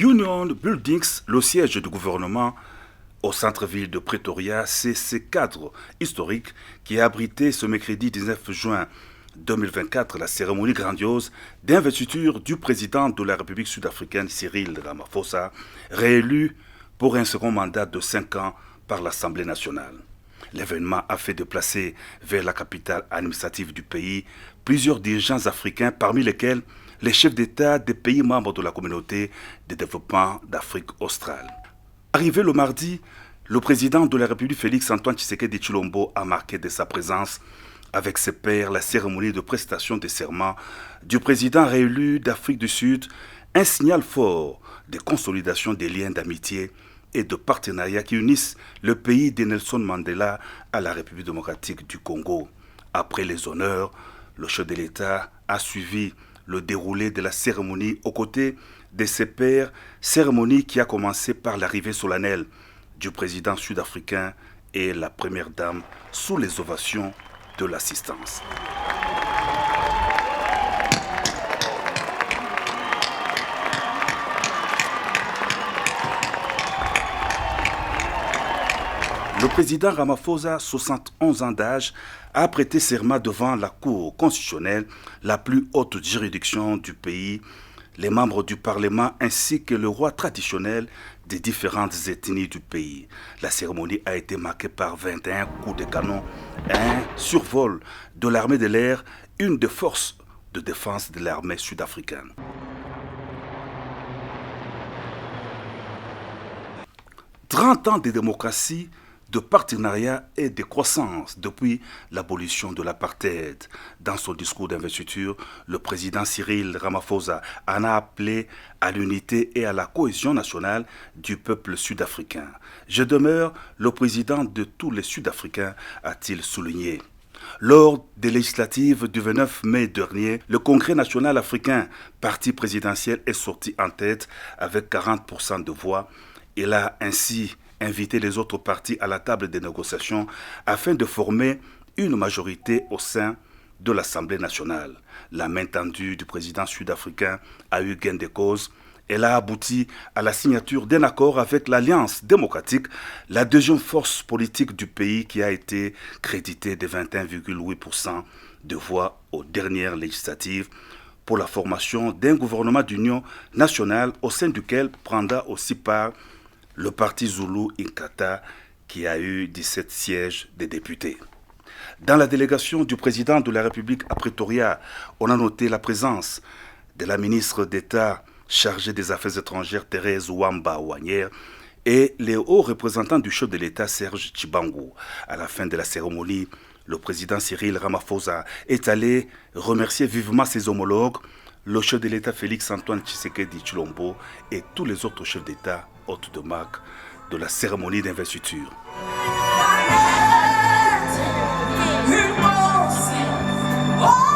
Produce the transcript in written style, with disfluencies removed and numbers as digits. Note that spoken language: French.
Union Buildings, le siège du gouvernement au centre-ville de Pretoria, c'est ce cadre historique qui a abrité ce mercredi 19 juin 2024 la cérémonie grandiose d'investiture du président de la République sud-africaine Cyril Ramaphosa, réélu pour un second mandat de 5 ans par l'Assemblée nationale. L'événement a fait déplacer vers la capitale administrative du pays plusieurs dirigeants africains, parmi lesquels les chefs d'État des pays membres de la communauté de développement d'Afrique australe. Arrivé le mardi, le président de la République Félix-Antoine Tshisekedi Tshilombo a marqué de sa présence avec ses pairs la cérémonie de prestation de serment du président réélu d'Afrique du Sud, un signal fort de consolidation des liens d'amitié et de partenariat qui unissent le pays de Nelson Mandela à la République démocratique du Congo. Après les honneurs, le chef de l'État a suivi le déroulé de la cérémonie aux côtés de ses pairs, cérémonie qui a commencé par l'arrivée solennelle du président sud-africain et la première dame sous les ovations de l'assistance. Le président Ramaphosa, 71 ans d'âge, a prêté serment devant la Cour constitutionnelle, la plus haute juridiction du pays, les membres du Parlement ainsi que le roi traditionnel des différentes ethnies du pays. La cérémonie a été marquée par 21 coups de canon, un survol de l'armée de l'air, une des forces de défense de l'armée sud-africaine. 30 ans de démocratie, de partenariat et de croissance depuis l'abolition de l'apartheid. Dans son discours d'investiture, le président Cyril Ramaphosa en a appelé à l'unité et à la cohésion nationale du peuple sud-africain. Je demeure le président de tous les Sud-Africains, a-t-il souligné. Lors des législatives du 29 mai dernier, le Congrès national africain, parti présidentiel, est sorti en tête avec 40% de voix. Il a ainsi invité les autres partis à la table des négociations afin de former une majorité au sein de l'Assemblée nationale. La main tendue du président sud-africain a eu gain de cause. Elle a abouti à la signature d'un accord avec l'Alliance démocratique, la deuxième force politique du pays qui a été créditée de 21,8% de voix aux dernières législatives pour la formation d'un gouvernement d'union nationale au sein duquel prendra aussi part le parti Zulu Inkatha qui a eu 17 sièges de députés. Dans la délégation du président de la République à Pretoria, on a noté la présence de la ministre d'État chargée des Affaires étrangères Thérèse Wamba-Wanière et les hauts représentants du chef de l'État Serge Tshibangu. À la fin de la cérémonie, le président Cyril Ramaphosa est allé remercier vivement ses homologues, le chef de l'État Félix-Antoine Tshisekedi Tshilombo et tous les autres chefs d'État hôtes de marque de la cérémonie d'investiture.